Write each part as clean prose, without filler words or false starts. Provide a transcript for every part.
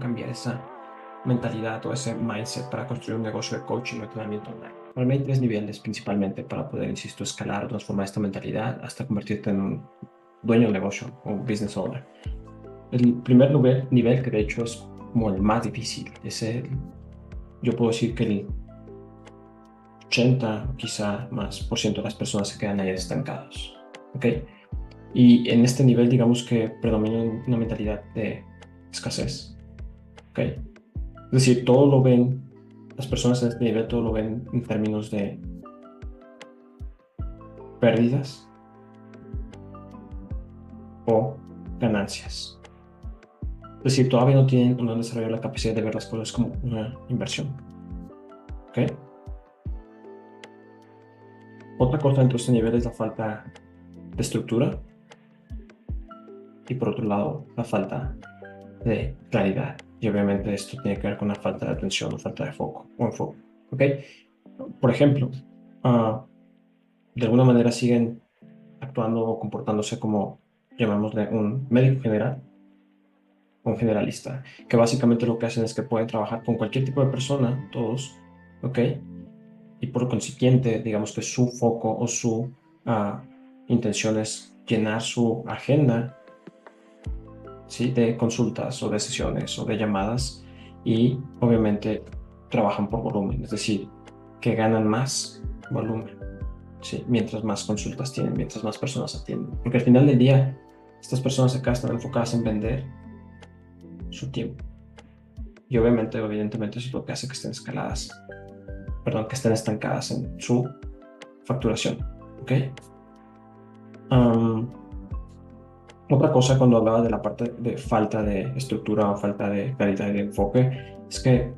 cambiar esa mentalidad o ese mindset para construir un negocio de coaching o entrenamiento online. Para mí hay tres niveles principalmente para poder, insisto, escalar o transformar esta mentalidad hasta convertirte en un dueño del negocio o un business owner. El primer nivel, que de hecho es como el más difícil, yo puedo decir que el 80 o quizá más por ciento de las personas se quedan ahí estancados. ¿Ok? Y en este nivel, digamos que predomina una mentalidad de escasez. ¿Ok? Es decir, todo lo ven, las personas en este nivel todo lo ven en términos de pérdidas o ganancias. Es decir, todavía no han desarrollado la capacidad de ver las cosas como una inversión. ¿Ok? Otra cosa dentro de este nivel es la falta de estructura y por otro lado la falta de claridad. Y obviamente esto tiene que ver con la falta de atención o falta de foco o enfoque. ¿Ok? Por ejemplo, uh, de alguna manera siguen actuando o comportándose como, llamémosle, un médico general o un generalista, que básicamente lo que hacen es que pueden trabajar con cualquier tipo de persona, todos, ¿ok? Y por consiguiente, digamos que su foco o su uh, intención es llenar su agenda, ¿sí? De consultas o de sesiones o de llamadas y obviamente trabajan por volumen, es decir, que ganan más volumen. Sí, mientras más consultas tienen, mientras más personas atienden. Porque al final del día, estas personas acá están enfocadas en vender su tiempo. Y obviamente, evidentemente, eso es lo que hace que estén que estén estancadas en su facturación. ¿Ok? Um, Otra cosa cuando hablaba de la parte de falta de estructura o falta de claridad de enfoque, es que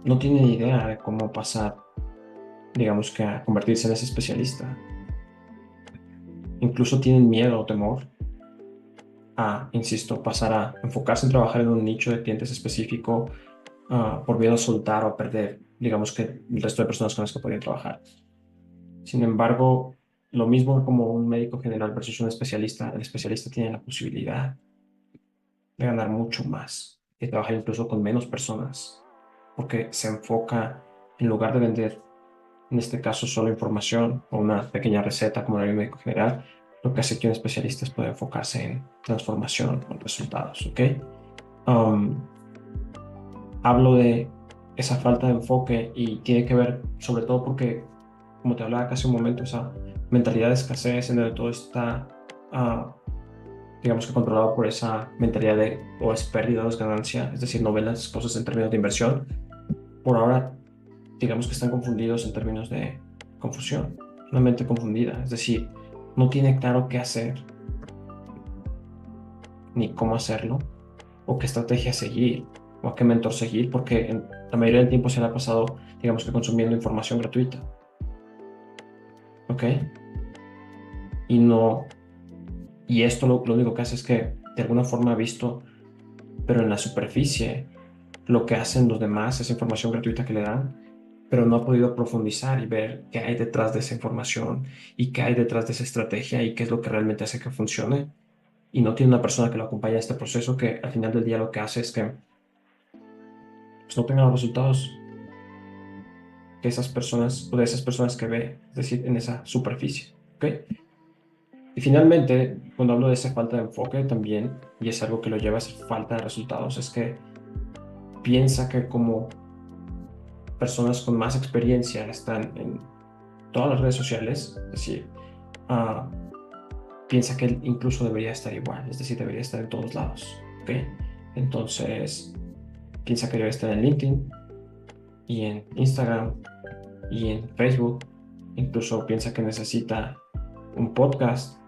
no tienen idea de cómo pasar, digamos que a convertirse en ese especialista. Incluso tienen miedo o temor a, insisto, pasar a enfocarse en trabajar en un nicho de clientes específico, por miedo a soltar o a perder, digamos que el resto de personas con las que podrían trabajar. Sin embargo, lo mismo como un médico general versus un especialista, el especialista tiene la posibilidad de ganar mucho más y trabajar incluso con menos personas, porque se enfoca, en lugar de vender, en este caso, solo información o una pequeña receta como el médico general, lo que hace que un especialista es poder enfocarse en transformación, con resultados, ¿ok? Um, Hablo de esa falta de enfoque y tiene que ver sobre todo porque, como te hablaba casi un momento, esa mentalidad de escasez en donde todo está, ah, digamos que controlado por esa mentalidad de o es pérdida o es ganancia, es decir, no ven las cosas en términos de inversión. Por ahora, digamos que están confundidos en términos de confusión, una mente confundida, es decir, no tiene claro qué hacer ni cómo hacerlo o qué estrategia seguir o a qué mentor seguir, porque en la mayoría del tiempo se le ha pasado, digamos que consumiendo información gratuita, ¿ok? Y no, y esto lo único que hace es que de alguna forma ha visto, pero en la superficie, lo que hacen los demás, esa información gratuita que le dan, pero no ha podido profundizar y ver qué hay detrás de esa información y qué hay detrás de esa estrategia y qué es lo que realmente hace que funcione. Y no tiene una persona que lo acompañe a este proceso que al final del día lo que hace es que pues, no tenga los resultados que esas personas o de esas personas que ve, es decir, en esa superficie. ¿Ok? Y finalmente, cuando hablo de esa falta de enfoque también, y es algo que lo lleva a esa falta de resultados, es que piensa que como personas con más experiencia están en todas las redes sociales, es decir, ah, piensa que él incluso debería estar igual, es decir, debería estar en todos lados. ¿Ok? Entonces, piensa que debe estar en LinkedIn y en Instagram y en Facebook. Incluso piensa que necesita un podcast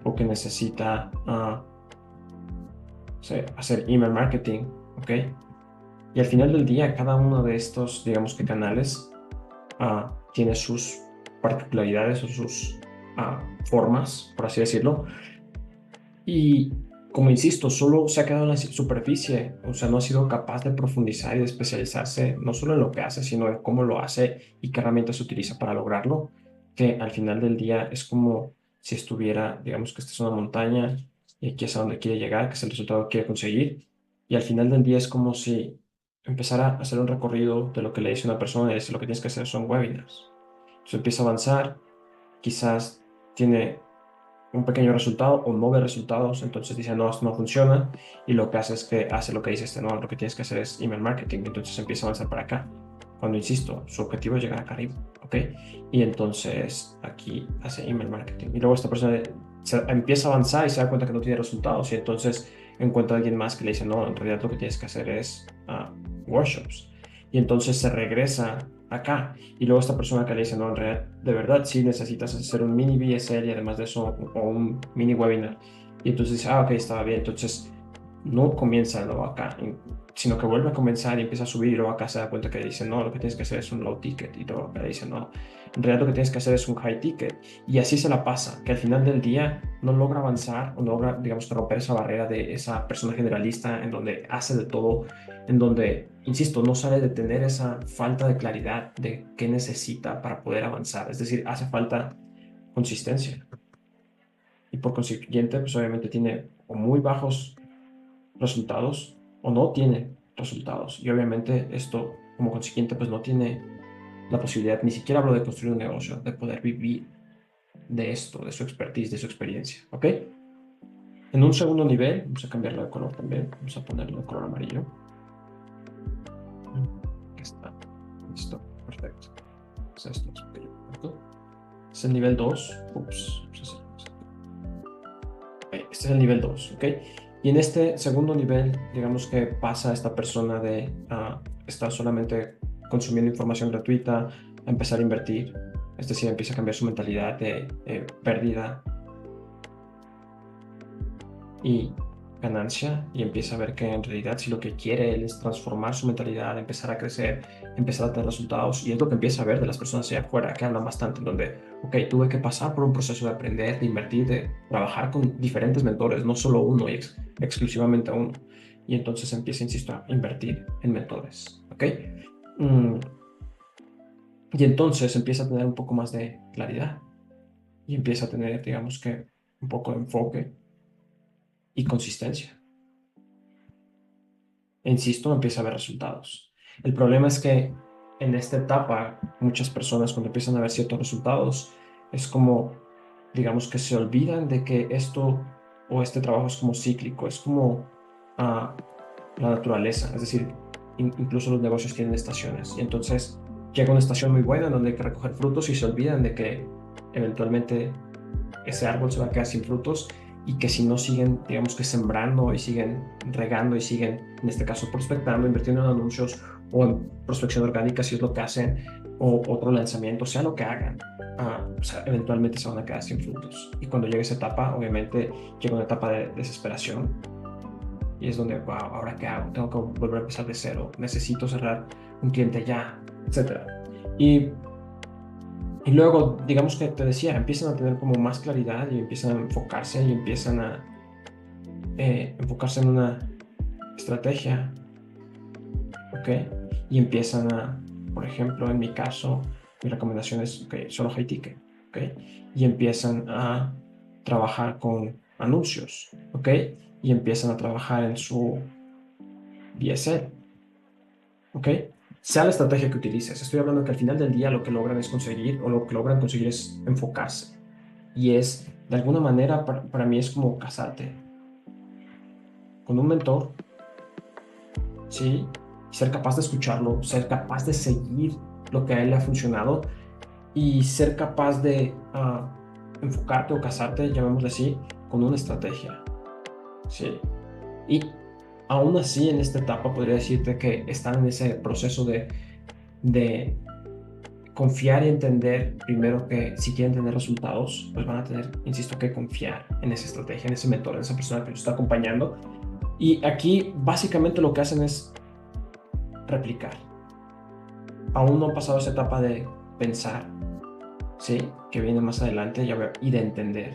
o que necesita hacer email marketing, ¿ok? Y al final del día, cada uno de estos, digamos que canales, tiene sus particularidades o sus formas, por así decirlo. Y como insisto, solo se ha quedado en la superficie, o sea, no ha sido capaz de profundizar y de especializarse no solo en lo que hace, sino en cómo lo hace y qué herramientas utiliza para lograrlo, que al final del día es como si estuviera, digamos que esta es una montaña y aquí es a donde quiere llegar, que es el resultado que quiere conseguir, Y al final del día es como si empezara a hacer un recorrido de lo que le dice una persona y dice lo que tienes que hacer son webinars. Entonces empieza a avanzar, quizás tiene un pequeño resultado o no ve resultados, entonces dice, no, esto no funciona, y lo que hace es que hace lo que dice este, no, lo que tienes que hacer es email marketing, entonces empieza a avanzar para acá. Cuando insisto, su objetivo es llegar acá arriba, ¿ok? Y entonces aquí hace email marketing. Y luego esta persona empieza a avanzar y se da cuenta que no tiene resultados, y entonces encuentra a alguien más que le dice, no, en realidad lo que tienes que hacer es workshops. Y entonces se regresa acá. Y luego esta persona que le dice, no, en realidad, de verdad, sí necesitas hacer un mini BSL y además de eso, o un mini webinar. Y entonces dice, ok, estaba bien. Entonces no comienza luego acá, sino que vuelve a comenzar y empieza a subir y luego acá se da cuenta que dice, no, lo que tienes que hacer es un low ticket. Y luego acá dice, no, en realidad lo que tienes que hacer es un high ticket. Y así se la pasa, que al final del día no logra avanzar o no logra, digamos, romper esa barrera de esa persona generalista en donde hace de todo, en donde, insisto, no sale de tener esa falta de claridad de qué necesita para poder avanzar. Es decir, hace falta consistencia. Y por consiguiente, pues obviamente tiene o muy bajos resultados o no tiene resultados. Y obviamente esto, como consiguiente, pues no tiene la posibilidad, ni siquiera hablo de construir un negocio, de poder vivir de esto, de su expertise, de su experiencia. ¿Ok? En un segundo nivel, vamos a cambiarlo de color también. Vamos a ponerlo de color amarillo. Aquí está. Listo. Perfecto. Pues esto es pequeño, ¿correcto? Es el nivel 2. Ups. Este es el nivel 2, ¿ok? Y en este segundo nivel, digamos que pasa esta persona de estar solamente consumiendo información gratuita a empezar a invertir. Es decir, empieza a cambiar su mentalidad de pérdida y ganancia y empieza a ver que en realidad si lo que quiere él es transformar su mentalidad, empezar a crecer, empezar a tener resultados y es lo que empieza a ver de las personas allá afuera que hablan bastante en donde, ok, tuve que pasar por un proceso de aprender, de invertir, de trabajar con diferentes mentores, no solo uno y exclusivamente a uno. Y entonces empieza, insisto, a invertir en mentores, ¿ok? Mm, y entonces empieza a tener un poco más de claridad y empieza a tener, digamos que, un poco de enfoque y consistencia. E insisto, empieza a ver resultados. El problema es que en esta etapa, muchas personas cuando empiezan a ver ciertos resultados, es como, digamos que se olvidan de que esto o este trabajo es como cíclico, es como ah, la naturaleza, es decir, incluso los negocios tienen estaciones. Y entonces llega una estación muy buena donde hay que recoger frutos y se olvidan de que eventualmente ese árbol se va a quedar sin frutos y que si no siguen, digamos que sembrando y siguen regando y siguen, en este caso, prospectando, invirtiendo en anuncios o en prospección orgánica, si es lo que hacen, o otro lanzamiento, sea lo que hagan, o sea, eventualmente se van a quedar sin frutos. Y cuando llegue esa etapa, obviamente llega una etapa de desesperación y es donde, wow, ¿ahora qué hago? Tengo que volver a empezar de cero, necesito cerrar un cliente ya, etcétera. Y luego, digamos que te decía, empiezan a tener como más claridad y empiezan a enfocarse y empiezan a enfocarse en una estrategia, ¿ok? Y empiezan a, por ejemplo, en mi caso, mi recomendación es, ok, solo high ticket, ¿ok? Y empiezan a trabajar con anuncios, ¿ok? Y empiezan a trabajar en su BSL, ¿ok? Sea la estrategia que utilices. Estoy hablando que al final del día lo que logran es conseguir, o lo que logran conseguir es enfocarse. Y es, de alguna manera, para mí es como casarte con un mentor, ¿sí? Ser capaz de escucharlo, ser capaz de seguir lo que a él le ha funcionado y ser capaz de enfocarte o casarte, llamémosle así, con una estrategia, ¿sí? Y aún así, en esta etapa podría decirte que están en ese proceso de confiar y entender primero que si quieren tener resultados, pues van a tener, insisto, que confiar en esa estrategia, en ese mentor, en esa persona que los está acompañando. Y aquí básicamente lo que hacen es replicar. Aún no han pasado esa etapa de pensar, ¿sí? Que viene más adelante y de entender,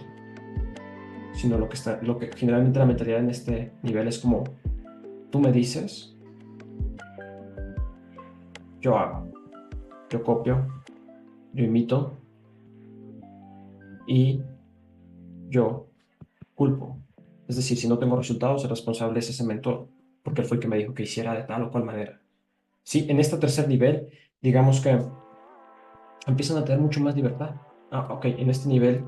sino lo que generalmente la mentalidad en este nivel es como, tú me dices, yo hago, yo copio, yo imito y yo culpo. Es decir, si no tengo resultados, el responsable es ese mentor. porque él fue el que me dijo que hiciera de tal o cual manera. Sí, en este tercer nivel, digamos que empiezan a tener mucho más libertad. Ok, en este nivel,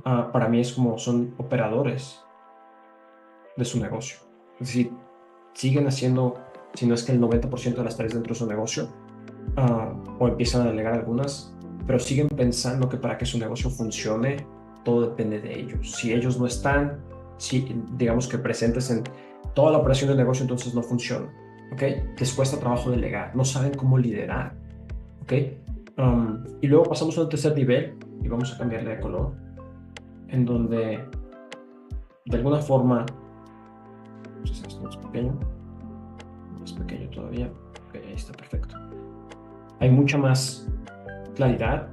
para mí es como son operadores de su negocio. Es decir, siguen haciendo, si no es que el 90% de las tareas dentro de su negocio, o empiezan a delegar algunas, pero siguen pensando que para que su negocio funcione, todo depende de ellos. Si ellos no están, si, digamos que presentes en toda la operación del negocio, entonces no funciona. ¿Ok? Les cuesta trabajo delegar, no saben cómo liderar. ¿Ok? Y luego pasamos a un tercer nivel y vamos a cambiarle de color, en donde de alguna forma, pues esto más pequeño todavía. Ok, ahí está perfecto. Hay mucha más claridad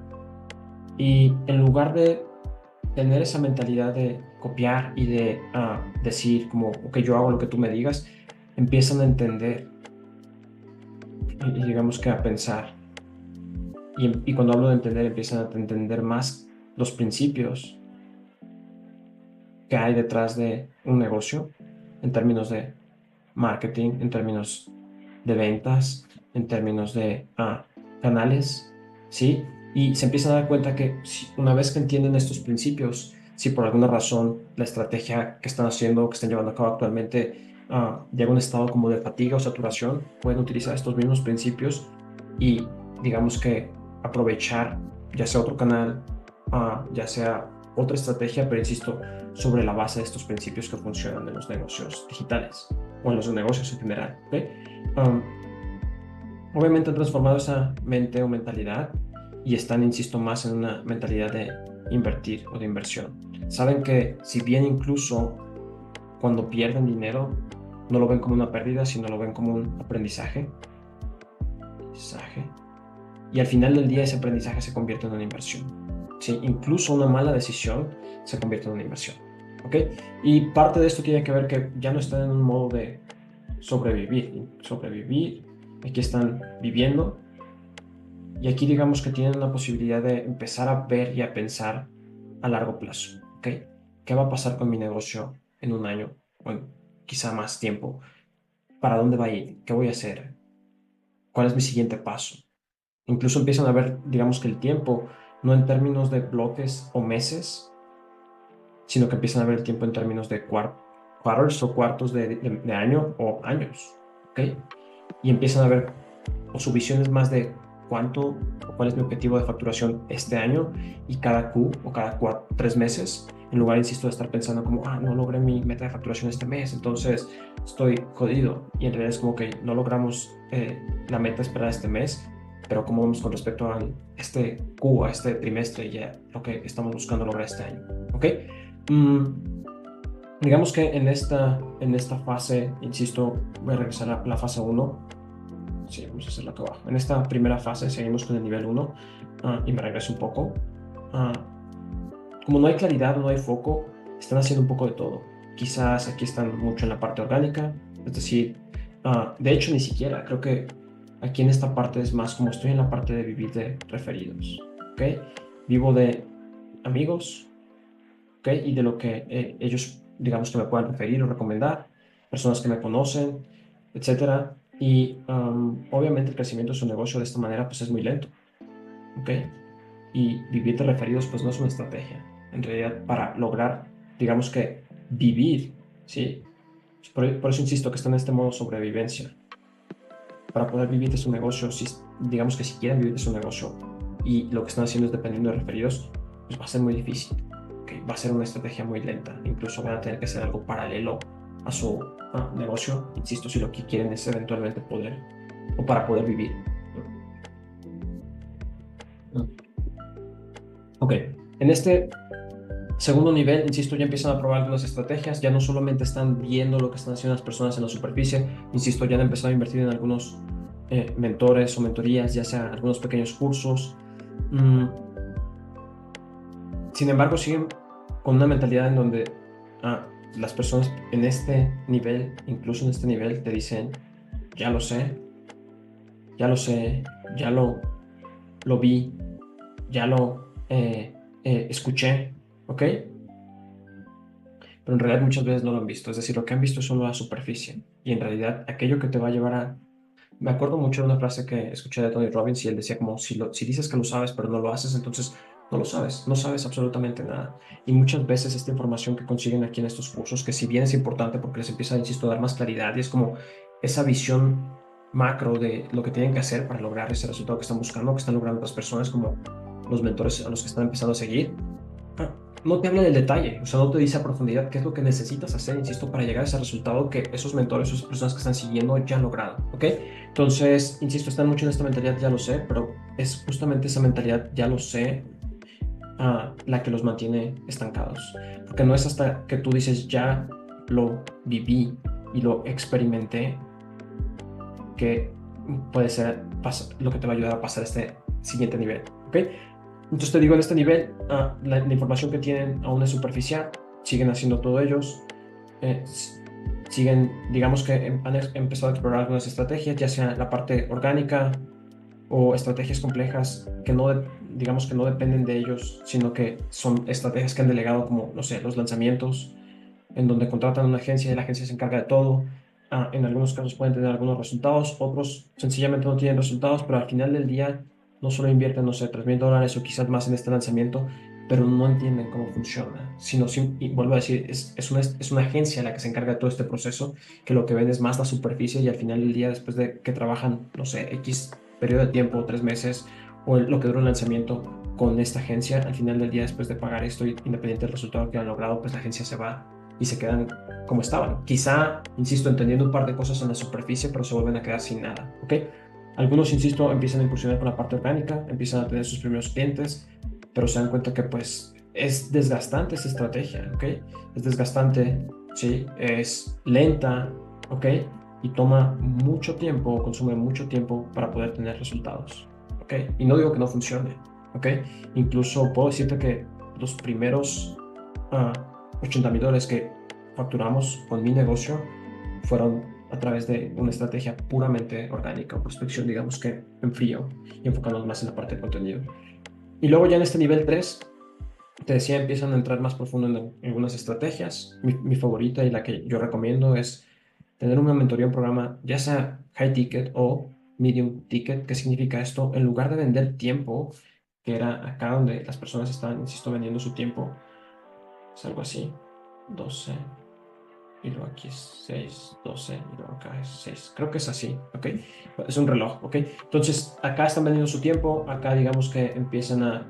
y en lugar de tener esa mentalidad de copiar y de decir como, ok, yo hago lo que tú me digas, empiezan a entender y digamos que a pensar. Y cuando hablo de entender, empiezan a entender más los principios que hay detrás de un negocio en términos de marketing, en términos de ventas, en términos de canales, ¿sí? Y se empiezan a dar cuenta que una vez que entienden estos principios, si por alguna razón la estrategia que están haciendo, que están llevando a cabo actualmente, llega a un estado como de fatiga o saturación, pueden utilizar estos mismos principios y digamos que aprovechar ya sea otro canal, ya sea otra estrategia, pero insisto, sobre la base de estos principios que funcionan en los negocios digitales o en los negocios en general. ¿Ok? Um, Obviamente han transformado esa mente o mentalidad y están, insisto, más en una mentalidad de invertir o de inversión. Saben que si bien incluso cuando pierden dinero, no lo ven como una pérdida, sino lo ven como un aprendizaje. Y al final del día ese aprendizaje se convierte en una inversión. ¿Sí? Incluso una mala decisión se convierte en una inversión. ¿Ok? Y parte de esto tiene que ver que ya no están en un modo de sobrevivir, aquí están viviendo y aquí digamos que tienen la posibilidad de empezar a ver y a pensar a largo plazo, ¿ok? ¿Qué va a pasar con mi negocio en un año o en quizá más tiempo? ¿Para dónde va a ir? ¿Qué voy a hacer? ¿Cuál es mi siguiente paso? Incluso empiezan a ver, digamos que el tiempo, no en términos de bloques o meses, sino que empiezan a ver el tiempo en términos de quarters o cuartos de año o años, ¿ok? Y empiezan a ver, o su visión es más de cuánto o cuál es mi objetivo de facturación este año y cada Q o cada 3 meses, en lugar, insisto, de estar pensando como, no logré mi meta de facturación este mes, entonces estoy jodido. Y en realidad es como que no logramos la meta esperada este mes, pero cómo vamos con respecto a este Q, a este trimestre y a lo que estamos buscando lograr este año. ¿Ok? Mm, digamos que en esta fase, insisto, voy a regresar a la fase uno. Sí, vamos a hacerlo acá abajo. En esta primera fase seguimos con el nivel uno y me regreso un poco. Ah, como no hay claridad, no hay foco, están haciendo un poco de todo. Quizás aquí están mucho en la parte orgánica, es decir, de hecho ni siquiera, creo que aquí en esta parte es más como estoy en la parte de vivir de referidos, ¿ok? Vivo de amigos, ¿ok? Y de lo que ellos, digamos, que me puedan referir o recomendar, personas que me conocen, etcétera. Y obviamente el crecimiento de su negocio de esta manera pues es muy lento, ¿ok? Y vivir de referidos pues no es una estrategia. En realidad para lograr, digamos que vivir, ¿sí? Por eso insisto que está en este modo sobrevivencia. Para poder vivir de su negocio, si, digamos que si quieren vivir de su negocio y lo que están haciendo es dependiendo de referidos, pues va a ser muy difícil. ¿Okay? Va a ser una estrategia muy lenta. Incluso van a tener que hacer algo paralelo a su negocio. Insisto, si lo que quieren es eventualmente poder o para poder vivir. Ok, en este segundo nivel, insisto, ya empiezan a probar algunas estrategias, ya no solamente están viendo lo que están haciendo las personas en la superficie, insisto, ya han empezado a invertir en algunos mentores o mentorías, ya sea algunos pequeños cursos. Mm, Sin embargo, siguen con una mentalidad en donde las personas en este nivel, incluso en este nivel, te dicen, ya lo sé, ya lo sé, ya lo vi, ya lo escuché, ¿ok? Pero en realidad muchas veces no lo han visto, es decir, lo que han visto es solo la superficie. y en realidad aquello que te va a llevar a... Me acuerdo mucho de una frase que escuché de Tony Robbins y él decía como, si dices que lo sabes pero no lo haces, entonces no lo sabes, no sabes absolutamente nada. Y muchas veces esta información que consiguen aquí en estos cursos, que si bien es importante porque les empieza, insisto, a dar más claridad y es como esa visión macro de lo que tienen que hacer para lograr ese resultado que están buscando, que están logrando otras personas como los mentores a los que están empezando a seguir, ah, no te habla del detalle, o sea, no te dice a profundidad qué es lo que necesitas hacer, insisto, para llegar a ese resultado que esos mentores, esas personas que están siguiendo ya han logrado, ¿ok? Entonces, insisto, están mucho en esta mentalidad, ya lo sé, pero es justamente esa mentalidad, ya lo sé, la que los mantiene estancados. Porque no es hasta que tú dices, ya lo viví y lo experimenté, que puede ser lo que te va a ayudar a pasar este siguiente nivel, ¿ok? Entonces te digo, en este nivel, la información que tienen aún es superficial, siguen haciendo todo ellos, eh, siguen, digamos que han empezado a explorar algunas estrategias, ya sea la parte orgánica o estrategias complejas que no, digamos que no dependen de ellos, sino que son estrategias que han delegado como, no sé, los lanzamientos, en donde contratan una agencia y la agencia se encarga de todo. En algunos casos pueden tener algunos resultados, otros sencillamente no tienen resultados, pero al final del día no solo invierten, no sé, $3,000 o quizás más en este lanzamiento, pero no entienden cómo funciona, sino, y vuelvo a decir, es una agencia la que se encarga de todo este proceso, que lo que ven es más la superficie y al final del día, después de que trabajan, no sé, X periodo de tiempo, 3 meses, o lo que dura un lanzamiento con esta agencia, al final del día, después de pagar esto, independiente del resultado que han logrado, pues la agencia se va y se quedan como estaban. Quizá, insisto, entendiendo un par de cosas en la superficie, pero se vuelven a quedar sin nada, ¿ok? Algunos, insisto, empiezan a incursionar por la parte orgánica, empiezan a tener sus primeros clientes, pero se dan cuenta que pues es desgastante esta estrategia, ¿ok? Es desgastante, ¿sí? Es lenta, ¿ok? Y toma mucho tiempo, consume mucho tiempo para poder tener resultados, ¿ok? Y no digo que no funcione, ¿ok? Incluso puedo decirte que los primeros uh, $80,000 que facturamos con mi negocio fueron a través de una estrategia puramente orgánica o prospección, digamos que en frío y enfocándonos más en la parte de contenido. Y luego ya en este nivel 3 te decía, empiezan a entrar más profundo en algunas estrategias. Mi favorita y la que yo recomiendo es tener una mentoría, un programa, ya sea high ticket o medium ticket. ¿Qué significa esto? En lugar de vender tiempo, que era acá donde las personas estaban, insisto, vendiendo su tiempo, es algo así, 12, y luego aquí es 6, 12, y luego acá es 6. Creo que es así, ¿ok? Es un reloj, ¿ok? Entonces, acá están vendiendo su tiempo, acá digamos que empiezan a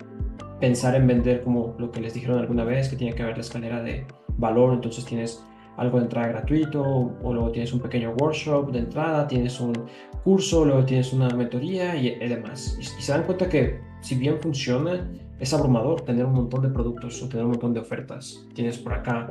pensar en vender como lo que les dijeron alguna vez, que tiene que haber la escalera de valor, entonces tienes algo de entrada gratuito, o luego tienes un pequeño workshop de entrada, tienes un curso, luego tienes una mentoría y demás. Y se dan cuenta que si bien funciona, es abrumador tener un montón de productos o tener un montón de ofertas. Tienes por acá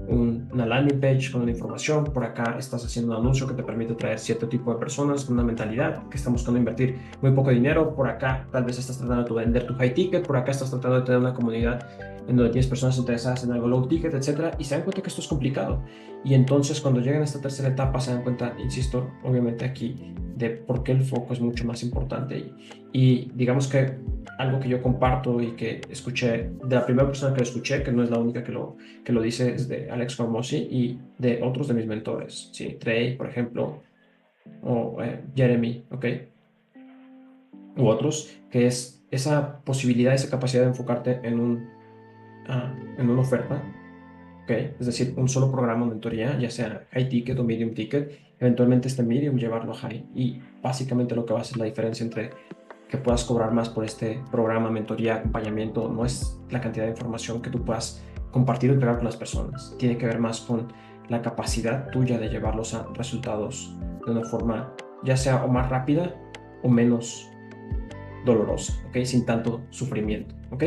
una landing page con una información, por acá estás haciendo un anuncio que te permite traer cierto tipo de personas con una mentalidad que están buscando invertir muy poco dinero, por acá tal vez estás tratando de vender tu high ticket, por acá estás tratando de tener una comunidad en donde tienes personas interesadas en algo low ticket, etcétera, y se dan cuenta que esto es complicado. Y entonces cuando llegan a esta tercera etapa se dan cuenta, insisto, obviamente aquí, de por qué el foco es mucho más importante. Y digamos que algo que yo comparto y que escuché de la primera persona que lo escuché, que no es la única que lo dice, es de Alex Hormozi y de otros de mis mentores, ¿sí? Trey, por ejemplo, o Jeremy, ¿ok? U otros, que es esa posibilidad, esa capacidad de enfocarte en una oferta, ¿ok? Es decir, un solo programa de mentoría, ya sea high ticket o medium ticket, eventualmente este medium llevarlo a high. Y básicamente lo que va a hacer la diferencia entre que puedas cobrar más por este programa, mentoría, acompañamiento, no es la cantidad de información que tú puedas compartir o entregar con las personas. Tiene que ver más con la capacidad tuya de llevarlos a resultados de una forma, ya sea o más rápida o menos dolorosa, ¿ok? Sin tanto sufrimiento, ¿ok?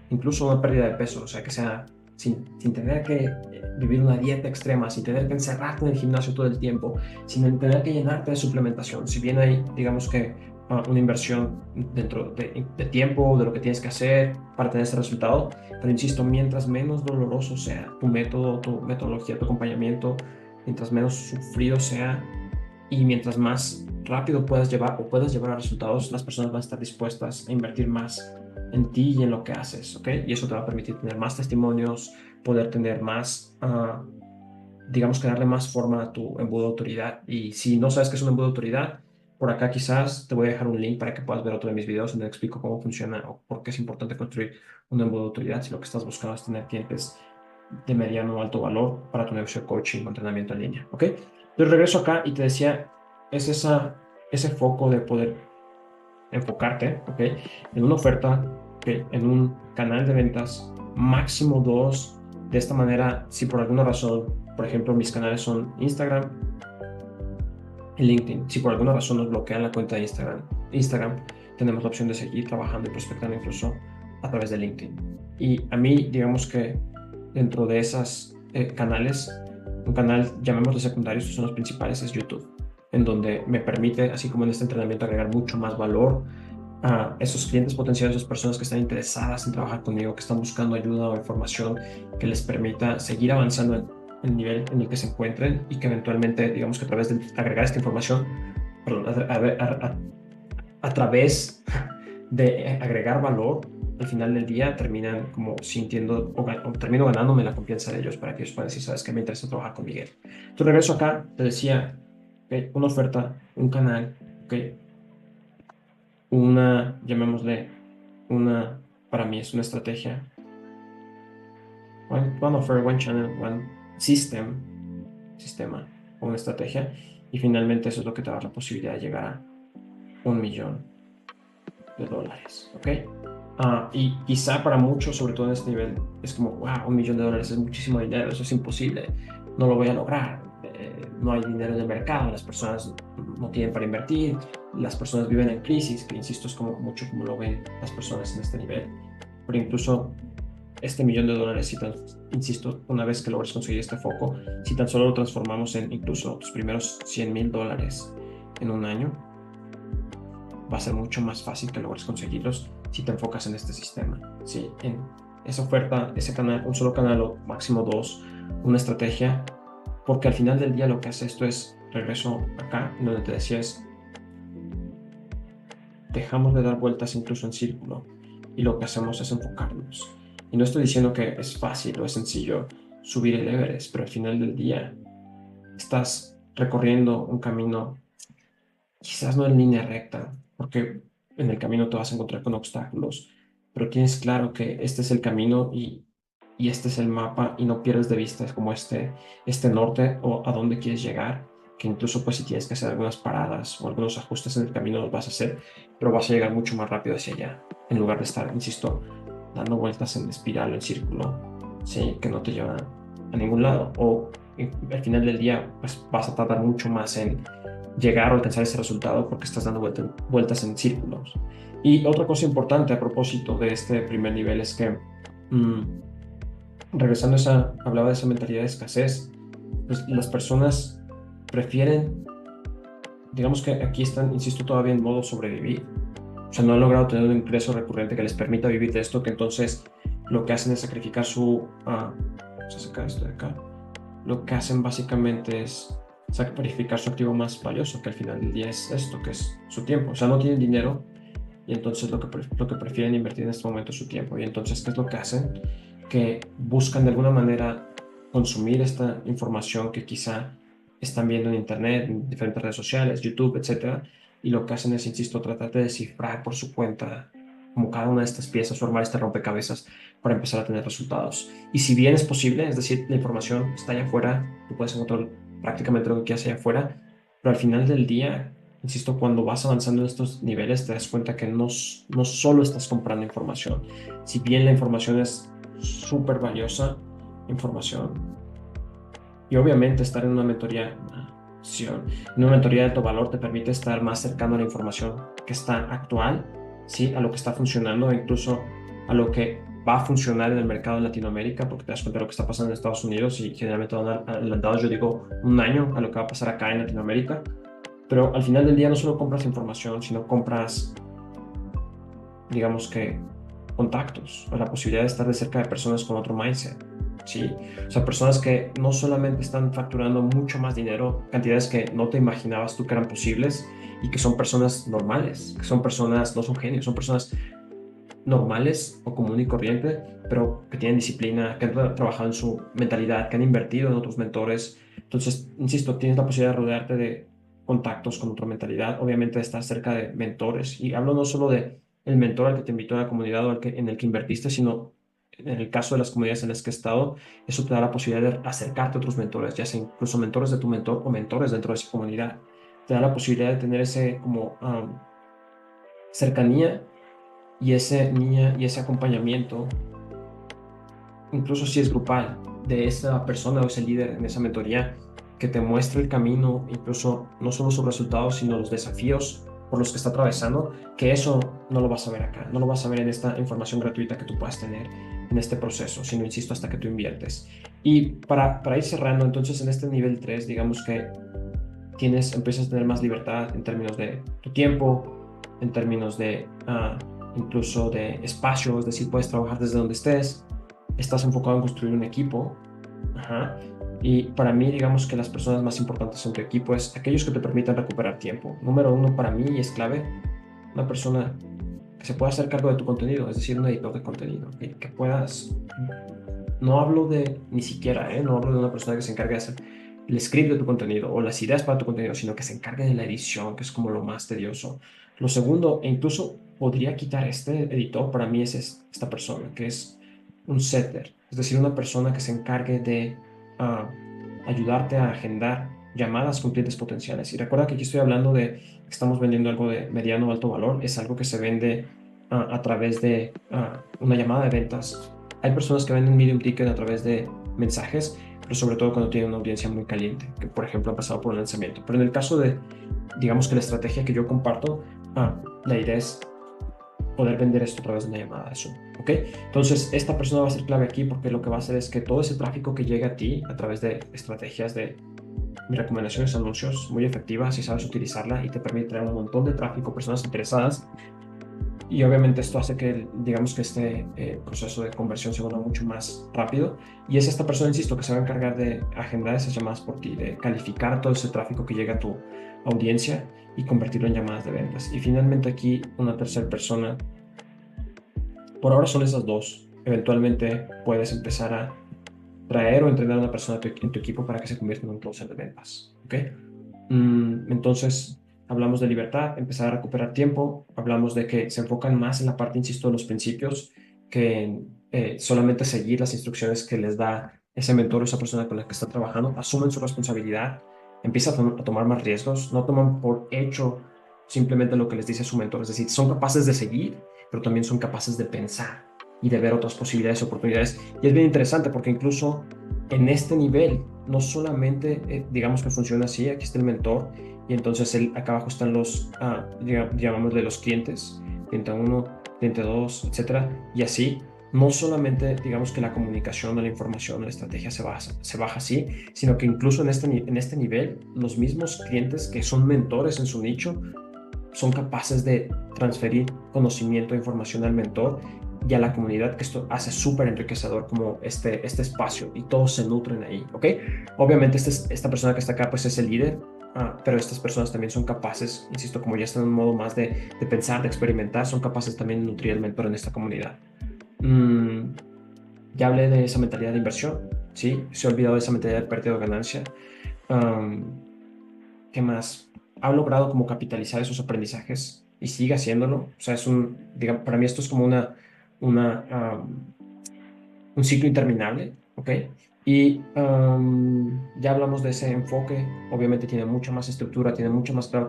Incluso una pérdida de peso, o sea, que sea sin tener que vivir una dieta extrema, sin tener que encerrarte en el gimnasio todo el tiempo, sin tener que llenarte de suplementación. Si bien hay, digamos que, una inversión dentro de tiempo, de lo que tienes que hacer para tener ese resultado, pero insisto, mientras menos doloroso sea tu método, tu metodología, tu acompañamiento, mientras menos sufrido sea, y mientras más rápido puedas llevar o puedas llevar a resultados, las personas van a estar dispuestas a invertir más en ti y en lo que haces, ¿ok? Y eso te va a permitir tener más testimonios, poder tener más digamos que darle más forma a tu embudo de autoridad. Y si no sabes qué es un embudo de autoridad, por acá quizás te voy a dejar un link para que puedas ver otro de mis videos donde explico cómo funciona o por qué es importante construir un embudo de autoridad si lo que estás buscando es tener clientes de mediano o alto valor para tu negocio de coaching o entrenamiento en línea, ¿ok? Entonces regreso acá y te decía, es ese foco de poder enfocarte, ¿ok? En una oferta, ¿ok? En un canal de ventas, máximo dos. De esta manera, si por alguna razón, por ejemplo, mis canales son Instagram y LinkedIn, si por alguna razón nos bloquean la cuenta de Instagram, tenemos la opción de seguir trabajando y prospectando incluso a través de LinkedIn. Y a mí, digamos que dentro de esas canales, un canal, llamémoslo secundario, estos son los principales, es YouTube, en donde me permite, así como en este entrenamiento, agregar mucho más valor a esos clientes potenciales, esas personas que están interesadas en trabajar conmigo, que están buscando ayuda o información que les permita seguir avanzando en el nivel en el que se encuentren y que eventualmente, digamos que a través de agregar esta información, perdón, a través de agregar valor, al final del día terminan como sintiendo o termino ganándome la confianza de ellos para que ellos puedan decir, sabes que me interesa trabajar con Miguel. Entonces regreso acá, te decía, okay, una oferta, un canal, okay, llamémosle, para mí es una estrategia. One offer, one channel, one sistema o una estrategia. Y finalmente eso es lo que te da la posibilidad de llegar a $1,000,000, ¿ok? Y quizá para muchos, sobre todo en este nivel, es como, wow, $1,000,000 es muchísimo dinero, eso es imposible, no lo voy a lograr, no hay dinero en el mercado, las personas no tienen para invertir, las personas viven en crisis, que insisto, es como mucho como lo ven las personas en este nivel. Pero incluso este $1,000,000, si insisto, una vez que logres conseguir este foco, si tan solo lo transformamos en incluso tus primeros $100,000 en un año, va a ser mucho más fácil que logres conseguirlos si te enfocas en este sistema, ¿sí? En esa oferta, ese canal, un solo canal o máximo dos, una estrategia, porque al final del día lo que hace esto es, regreso acá, donde te decía es, dejamos de dar vueltas incluso en círculo y lo que hacemos es enfocarnos. Y no estoy diciendo que es fácil o es sencillo subir el Everest, pero al final del día estás recorriendo un camino, quizás no en línea recta, porque en el camino te vas a encontrar con obstáculos, pero tienes claro que este es el camino y este es el mapa y no pierdes de vista como este norte o a dónde quieres llegar, que incluso pues si tienes que hacer algunas paradas o algunos ajustes en el camino los vas a hacer, pero vas a llegar mucho más rápido hacia allá, en lugar de estar, insisto, dando vueltas en espiral o en círculo, ¿sí? Que no te llevan a ningún lado o al final del día pues vas a tardar mucho más en llegar o alcanzar ese resultado porque estás dando vueltas en círculos. Y otra cosa importante a propósito de este primer nivel es que, regresando a hablaba de esa mentalidad de escasez, pues las personas prefieren, digamos que aquí están, insisto, todavía en modo sobrevivir. O sea, no han logrado tener un ingreso recurrente que les permita vivir de esto, que entonces lo que hacen es sacrificar vamos a sacar esto de acá. Lo que hacen básicamente es sacrificar su activo más valioso, que al final del día es esto, que es su tiempo. O sea, no tienen dinero y entonces lo que prefieren invertir en este momento es su tiempo. Y entonces, ¿qué es lo que hacen? Que buscan de alguna manera consumir esta información que quizá están viendo en internet, en diferentes redes sociales, YouTube, etcétera, y lo que hacen es, insisto, tratar de descifrar por su cuenta como cada una de estas piezas, formar este rompecabezas para empezar a tener resultados. Y si bien es posible, es decir, la información está allá afuera, tú puedes encontrar prácticamente lo que quieras allá afuera, pero al final del día, insisto, cuando vas avanzando en estos niveles, te das cuenta que no solo estás comprando información, si bien la información es súper valiosa, información, y obviamente estar en una mentoría, en una mentoría de alto valor te permite estar más cercano a la información que está actual, ¿sí? A lo que está funcionando, incluso a lo que va a funcionar en el mercado en Latinoamérica, porque te das cuenta de lo que está pasando en Estados Unidos y generalmente van adelantados, yo digo, un año a lo que va a pasar acá en Latinoamérica. Pero al final del día no solo compras información, sino compras, digamos que, contactos, o la posibilidad de estar de cerca de personas con otro mindset, ¿sí? O sea, personas que no solamente están facturando mucho más dinero, cantidades que no te imaginabas tú que eran posibles, y que son personas normales, que son personas, no son genios, son personas normales o común y corriente, pero que tienen disciplina, que han trabajado en su mentalidad, que han invertido en otros mentores. Entonces, insisto, tienes la posibilidad de rodearte de contactos con otra mentalidad, obviamente estar cerca de mentores. Y hablo no solo de el mentor al que te invitó a la comunidad o en el que invertiste, sino en el caso de las comunidades en las que he estado, eso te da la posibilidad de acercarte a otros mentores, ya sea incluso mentores de tu mentor o mentores dentro de esa comunidad. Te da la posibilidad de tener ese como cercanía y ese acompañamiento, incluso si es grupal, de esa persona o ese líder en esa mentoría que te muestre el camino, incluso no solo sus resultados, sino los desafíos por los que está atravesando, que eso no lo vas a ver acá, no lo vas a ver en esta información gratuita que tú puedas tener en este proceso, sino, insisto, hasta que tú inviertes. Y para ir cerrando, entonces, en este nivel 3 digamos que empiezas a tener más libertad en términos de tu tiempo, en términos de incluso de espacio, es decir, puedes trabajar desde donde estés, estás enfocado en construir un equipo. Ajá. Y para mí, digamos que las personas más importantes en tu equipo es aquellos que te permitan recuperar tiempo. Número uno, para mí, y es clave, una persona que se pueda hacer cargo de tu contenido, es decir, un editor de contenido, que puedas, no hablo de ni siquiera, no hablo de una persona que se encargue de hacer el script de tu contenido o las ideas para tu contenido, sino que se encargue de la edición, que es como lo más tedioso. Lo segundo, e incluso podría quitar este editor, para mí esta persona, que es un setter, es decir, una persona que se encargue de ah, ayudarte a agendar llamadas con clientes potenciales. Y recuerda que aquí estoy hablando de que estamos vendiendo algo de mediano o alto valor, es algo que se vende a través de una llamada de ventas. Hay personas que venden medium ticket a través de mensajes, pero sobre todo cuando tienen una audiencia muy caliente, que por ejemplo ha pasado por un lanzamiento. Pero en el caso de, digamos que la estrategia que yo comparto, la idea es poder vender esto a través de una llamada de Zoom, ¿ok? Entonces, esta persona va a ser clave aquí porque lo que va a hacer es que todo ese tráfico que llega a ti a través de estrategias de recomendaciones, anuncios muy efectivas, si sabes utilizarla y te permite traer un montón de tráfico, personas interesadas, y obviamente esto hace que, digamos que este proceso de conversión se vuelva mucho más rápido. Y es esta persona, insisto, que se va a encargar de agendar esas llamadas por ti, de calificar todo ese tráfico que llega a tu audiencia y convertirlo en llamadas de ventas. Y finalmente aquí una tercera persona. Por ahora son esas dos. Eventualmente puedes empezar a traer o entrenar a una persona en tu equipo para que se convierta en un closer de ventas. ¿Ok? Entonces, hablamos de libertad, empezar a recuperar tiempo, hablamos de que se enfocan más en la parte, insisto, de los principios, que en solamente seguir las instrucciones que les da ese mentor o esa persona con la que está trabajando, asumen su responsabilidad, empiezan a tomar más riesgos, no toman por hecho simplemente lo que les dice su mentor, es decir, son capaces de seguir, pero también son capaces de pensar y de ver otras posibilidades, oportunidades. Y es bien interesante porque incluso en este nivel, no solamente digamos que funciona así, aquí está el mentor y entonces acá abajo están los, llamámosle los clientes, cliente 1, cliente 2, etcétera, y así. No solamente digamos que la comunicación o la información o la estrategia se baja así, sino que incluso en este nivel los mismos clientes que son mentores en su nicho son capaces de transferir conocimiento e información al mentor y a la comunidad, que esto hace súper enriquecedor como este espacio y todos se nutren ahí, ¿ok? Obviamente esta persona que está acá pues es el líder, pero estas personas también son capaces, insisto, como ya están en un modo más de pensar, de experimentar, son capaces también de nutrir al mentor en esta comunidad. Mm, ya hablé de esa mentalidad de inversión, ¿sí? Se ha olvidado de esa mentalidad de pérdida o ganancia. Um, ¿Qué más? Ha logrado como capitalizar esos aprendizajes y sigue haciéndolo. O sea, digamos, para mí esto es como una, un ciclo interminable, ¿ok? Y ya hablamos de ese enfoque, obviamente tiene mucha más estructura, tiene mucho más claro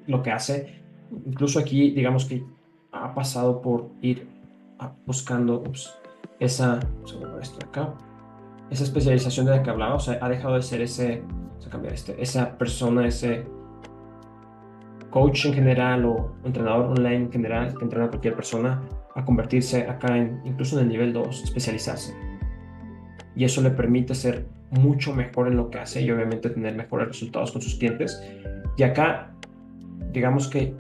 lo que hace. Incluso aquí, digamos que ha pasado por ir buscando esto acá, esa especialización de la que hablaba, o sea, ha dejado de ser vamos a cambiar esa persona, ese coach en general o entrenador online en general que entrena a cualquier persona a convertirse acá incluso en el nivel 2 especializarse. Y eso le permite ser mucho mejor en lo que hace y obviamente tener mejores resultados con sus clientes. Y acá, digamos que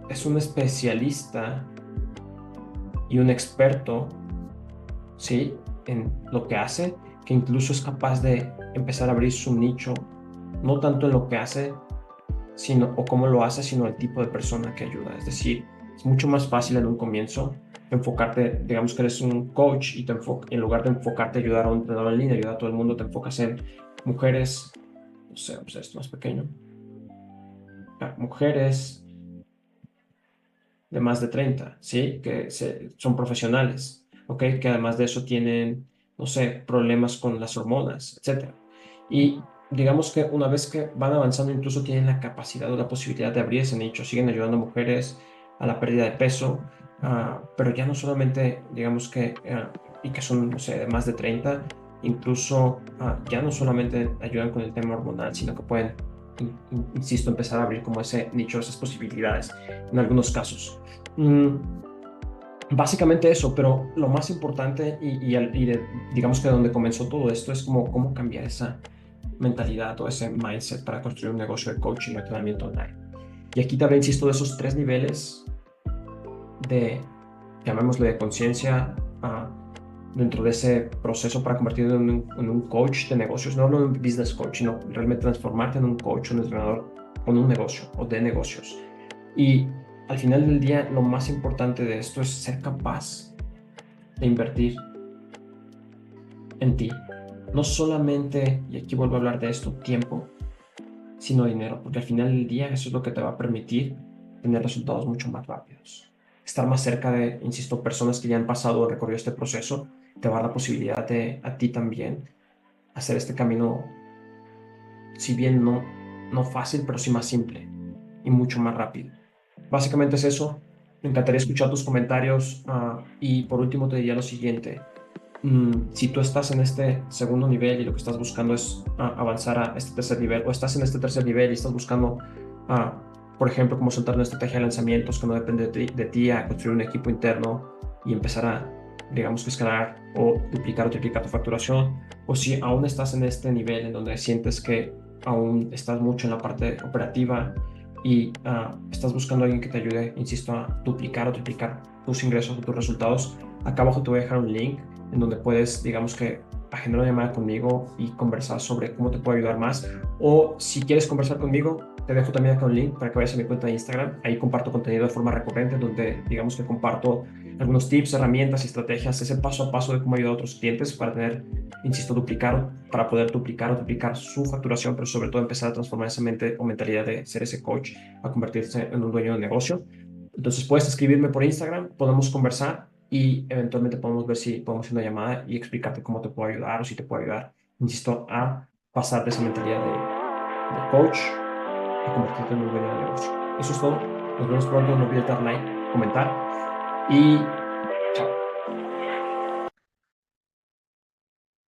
es un especialista y un experto, ¿sí? En lo que hace, que incluso es capaz de empezar a abrir su nicho, no tanto en lo que hace, sino, o cómo lo hace, sino el tipo de persona que ayuda. Es decir, es mucho más fácil en un comienzo enfocarte, digamos que eres un coach y en lugar de enfocarte a ayudar a un entrenador en línea, ayudar a todo el mundo, te enfocas en mujeres, no sé, pues esto más pequeño, mujeres de más de 30, ¿sí? Que son profesionales, ¿ok? Que además de eso tienen, no sé, problemas con las hormonas, etcétera. Y digamos que una vez que van avanzando, incluso tienen la capacidad o la posibilidad de abrir ese nicho, siguen ayudando a mujeres a la pérdida de peso, pero ya no solamente, digamos que, y que son, no sé, de más de 30, incluso ya no solamente ayudan con el tema hormonal, sino que pueden, insisto, empezar a abrir como ese nicho, esas posibilidades en algunos casos. Mm, Básicamente eso, pero lo más importante digamos que donde comenzó todo esto es como cómo cambiar esa mentalidad o ese mindset para construir un negocio de coaching o entrenamiento online. Y aquí también insisto de esos tres niveles de, llamémosle de conciencia, dentro de ese proceso para convertirte en un coach de negocios. No hablo de un business coach, sino realmente transformarte en un coach, un entrenador con un negocio o de negocios. Y al final del día, lo más importante de esto es ser capaz de invertir en ti. No solamente, y aquí vuelvo a hablar de esto, tiempo, sino dinero, porque al final del día eso es lo que te va a permitir tener resultados mucho más rápidos. Estar más cerca de, insisto, personas que ya han pasado o recorrido este proceso, te va a dar la posibilidad de a ti también hacer este camino, si bien no fácil, pero sí más simple y mucho más rápido. Básicamente es eso. Me encantaría escuchar tus comentarios. Y por último te diría lo siguiente. Si tú estás en este segundo nivel y lo que estás buscando es avanzar a este tercer nivel, o estás en este tercer nivel y estás buscando, ah, por ejemplo, cómo soltar una estrategia de lanzamientos que no depende de ti, a construir un equipo interno y empezar a, digamos que escalar o duplicar o triplicar tu facturación, o si aún estás en este nivel en donde sientes que aún estás mucho en la parte operativa y estás buscando a alguien que te ayude, insisto, a duplicar o triplicar tus ingresos o tus resultados, acá abajo te voy a dejar un link en donde puedes, digamos que, agendar una llamada conmigo y conversar sobre cómo te puedo ayudar más. O si quieres conversar conmigo, te dejo también acá un link para que vayas a mi cuenta de Instagram. Ahí comparto contenido de forma recurrente, donde digamos que comparto algunos tips, herramientas y estrategias, ese paso a paso de cómo ayudar a otros clientes para tener, insisto, para poder duplicar o duplicar su facturación, pero sobre todo empezar a transformar esa mente o mentalidad de ser ese coach a convertirse en un dueño de negocio. Entonces puedes escribirme por Instagram, podemos conversar y eventualmente podemos ver si podemos hacer una llamada y explicarte cómo te puedo ayudar o si te puedo ayudar, insisto, a pasar de esa mentalidad de coach a convertirte en un dueño de negocio. Eso es todo. Nos vemos pronto. No olvides dar like, comentar y